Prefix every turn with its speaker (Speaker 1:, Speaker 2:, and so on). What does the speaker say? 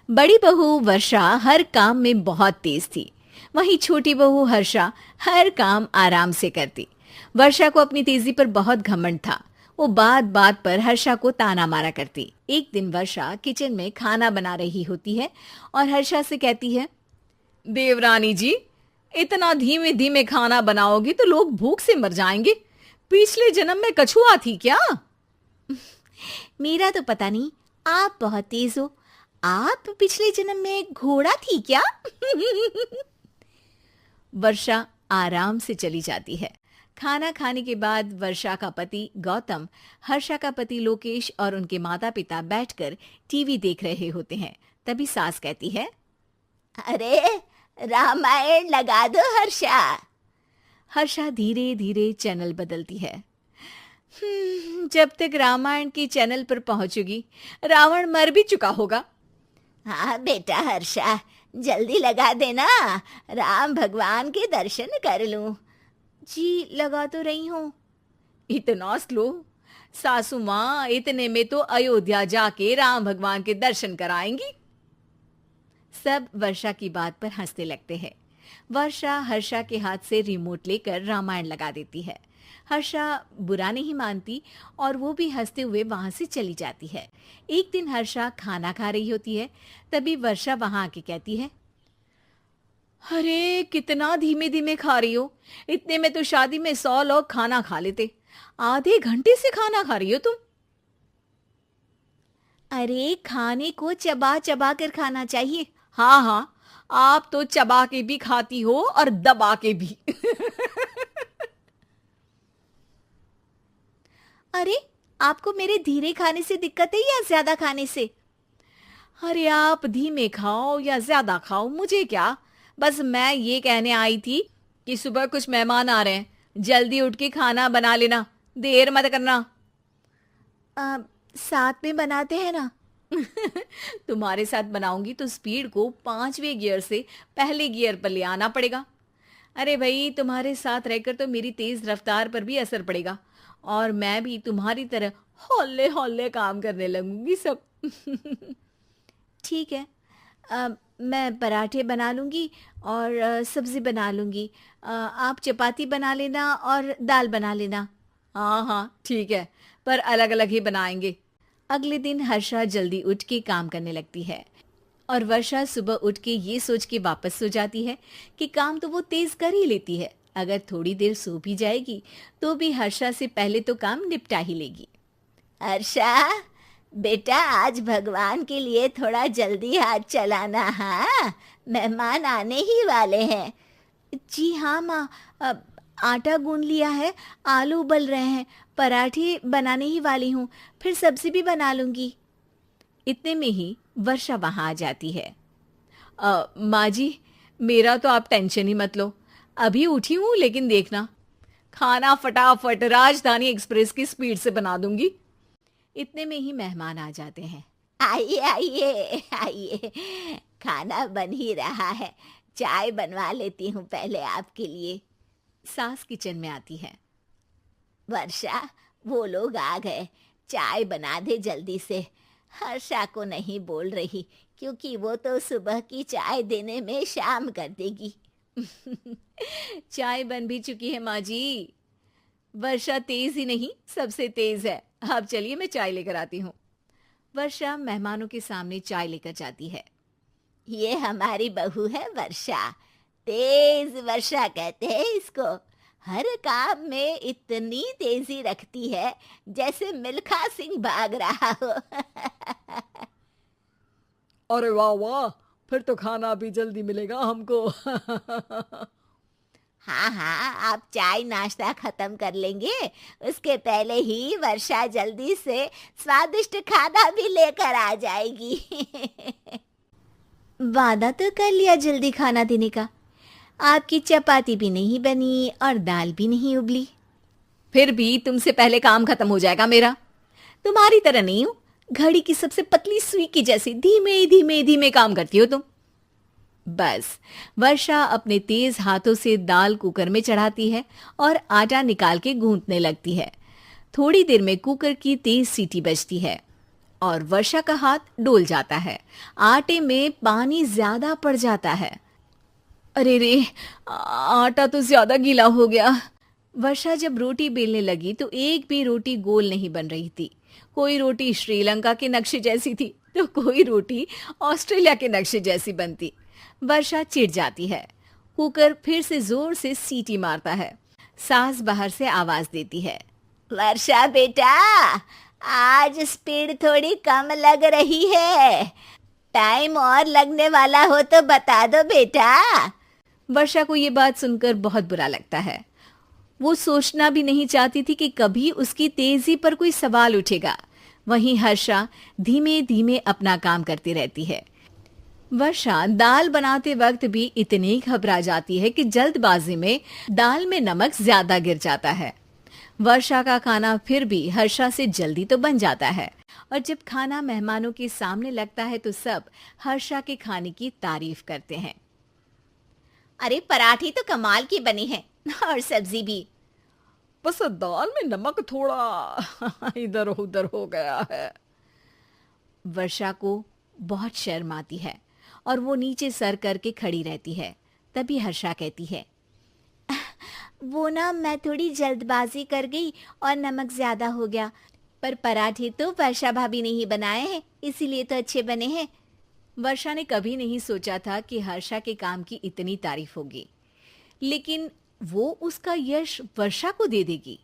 Speaker 1: बड़ी बहू वर्षा हर काम में बहुत तेज थी। वहीं छोटी बहू हर्षा हर काम आराम से करती। वर्षा को अपनी तेजी पर बहुत घमंड था। वो बात बात पर हर्षा को ताना मारा करती। एक दिन वर्षा किचन में खाना बना रही होती है और हर्षा से कहती है, देवरानी जी, इतना धीमे धीमे खाना बनाओगी तो लोग भूख से मर जाएंगे। पिछले जन्म में कछुआ थी क्या? मेरा तो पता नहीं, आप बहुत तेज हो। आप पिछले जन्म में घोड़ा थी क्या? वर्षा आराम से चली जाती है। खाना खाने के बाद वर्षा का पति गौतम, हर्षा का पति लोकेश और उनके माता पिता बैठकर टीवी देख रहे होते हैं। तभी सास कहती है,
Speaker 2: अरे रामायण लगा दो हर्षा।
Speaker 1: हर्षा धीरे धीरे चैनल बदलती है। जब तक रामायण की चैनल पर पहुंचेगी रावण मर भी चुका होगा।
Speaker 2: हाँ बेटा हर्षा, जल्दी लगा देना, राम भगवान के दर्शन कर लूं।
Speaker 1: जी लगा तो रही हूँ। इतना स्लो? सासू माँ इतने में तो अयोध्या जाके राम भगवान के दर्शन कराएंगी। सब वर्षा की बात पर हंसने लगते हैं। वर्षा हर्षा के हाथ से रिमोट लेकर रामायण लगा देती है। हर्षा बुरा नहीं मानती और वो भी हंसते हुए वहां से चली जाती है। एक दिन हर्षा खाना खा रही होती है। तभी वर्षा वहां आके कहती है, अरे कितना धीमे धीमे खा रही हो। इतने में तो शादी में 100 लोग खाना खा लेते। आधे घंटे से खाना खा रही हो तुम। अरे खाने को चबा चबा कर खाना चाहिए। हाँ हाँ, आप तो चबा के भी खाती हो और दबा के भी। अरे आपको मेरे धीरे खाने से दिक्कत है या ज्यादा खाने से? अरे आप धीमे खाओ या ज्यादा खाओ मुझे क्या, बस मैं ये कहने आई थी कि सुबह कुछ मेहमान आ रहे हैं, जल्दी उठ के खाना बना लेना, देर मत करना। साथ में बनाते हैं ना। तुम्हारे साथ बनाऊंगी तो स्पीड को 5वें गियर से पहले गियर पर ले आना पड़ेगा। अरे भाई, तुम्हारे साथ रहकर तो मेरी तेज रफ्तार पर भी असर पड़ेगा और मैं भी तुम्हारी तरह हौले हौले काम करने लगूंगी सब। ठीक है, मैं पराठे बना लूंगी और सब्जी बना लूंगी। आप चपाती बना लेना और दाल बना लेना। हाँ हाँ ठीक है, पर अलग अलग ही बनाएंगे। अगले दिन हर्षा जल्दी उठ के काम करने लगती है और वर्षा सुबह उठ के ये सोच के वापस सो जाती है कि काम तो वो तेज कर ही लेती है। अगर थोड़ी देर सो भी जाएगी तो भी हर्षा से पहले तो काम निपटा ही लेगी।
Speaker 2: हर्षा बेटा, आज भगवान के लिए थोड़ा जल्दी हाथ चलाना। हाँ, मेहमान आने ही वाले हैं।
Speaker 1: जी हाँ माँ, आटा गूंद लिया है, आलू उबल रहे हैं, पराठे बनाने ही वाली हूँ, फिर सब्जी भी बना लूंगी। इतने में ही वर्षा वहां आ जाती है। माँ जी, मेरा तो आप टेंशन ही मत लो, अभी उठी हूँ, लेकिन देखना खाना फटाफट राजधानी एक्सप्रेस की स्पीड से बना दूंगी। इतने में ही मेहमान आ जाते हैं।
Speaker 2: आइए आइए आइए, खाना बन ही रहा है, चाय बनवा लेती हूँ पहले आपके लिए।
Speaker 1: सास किचन में आती है।
Speaker 2: वर्षा, वो लोग आ गए, चाय बना दे जल्दी से। हर्षा को नहीं बोल रही क्योंकि वो तो सुबह की चाय देने में शाम कर देगी।
Speaker 1: चाय बन भी चुकी है माँ जी। वर्षा तेज ही नहीं, सबसे तेज है। आप चलिए, मैं चाय लेकर आती हूँ। वर्षा मेहमानों के सामने चाय लेकर जाती है।
Speaker 2: ये हमारी बहू है वर्षा, तेज वर्षा कहते हैं इसको। हर काम में इतनी तेजी रखती है जैसे मिल्खा सिंह भाग रहा हो।
Speaker 1: अरे वाह वाह, फिर तो खाना भी जल्दी मिलेगा हमको।
Speaker 2: हाँ हाँ, आप चाय नाश्ता खत्म कर लेंगे, उसके पहले ही वर्षा जल्दी से स्वादिष्ट खाना भी लेकर आ जाएगी।
Speaker 1: वादा तो कर लिया जल्दी खाना देने का। आपकी चपाती भी नहीं बनी और दाल भी नहीं उबली। फिर भी तुमसे पहले काम खत्म हो जाएगा मेरा। तुम्हारी तरह नहीं हूं, घड़ी की सबसे पतली सुई की जैसे धीमे धीमे धीमे काम करती हो तुम। बस वर्षा अपने तेज हाथों से दाल कुकर में चढ़ाती है और आटा निकाल के गूंथने लगती है। थोड़ी देर में कुकर की तेज सीटी बजती है और वर्षा का हाथ डोल जाता है। आटे में पानी ज्यादा पड़ जाता है। अरे रे, आटा तो ज्यादा गीला हो गया। वर्षा जब रोटी बेलने लगी तो एक भी रोटी गोल नहीं बन रही थी। कोई रोटी श्रीलंका के नक्शे जैसी थी तो कोई रोटी ऑस्ट्रेलिया के नक्शे जैसी बनती। वर्षा चिढ़ जाती है। कुकर फिर से जोर से सीटी मारता है। सास बाहर से आवाज देती है,
Speaker 2: वर्षा बेटा, आज स्पीड थोड़ी कम लग रही है। टाइम और लगने वाला हो तो बता दो बेटा।
Speaker 1: वर्षा को ये बात सुनकर बहुत बुरा लगता है। वो सोचना भी नहीं चाहती थी कि कभी उसकी तेजी पर कोई सवाल उठेगा। वहीं हर्षा धीमे धीमे अपना काम करती रहती है। वर्षा दाल बनाते वक्त भी इतनी घबरा जाती है कि जल्दबाजी में दाल में नमक ज्यादा गिर जाता है। वर्षा का खाना फिर भी हर्षा से जल्दी तो बन जाता है और जब खाना मेहमानों के सामने लगता है तो सब हर्षा के खाने की तारीफ करते हैं।
Speaker 2: अरे पराठे तो कमाल की बनी है और सब्जी भी।
Speaker 1: बस दाल में नमक थोड़ा इधर उधर हो गया है। वर्षा को बहुत शर्म आती है और वो नीचे सर करके खड़ी रहती है। तभी हर्षा कहती है,
Speaker 2: वो ना मैं थोड़ी जल्दबाजी कर गई और नमक ज्यादा हो गया, पर पराठे तो वर्षा भाभी ने ही बनाए हैं, इसीलिए तो अच्छे बने हैं।
Speaker 1: वर्षा ने कभी नहीं सोचा था कि हर्षा के काम की इतनी तारीफ होगी, लेकिन वो उसका यश वर्षा को दे देगी।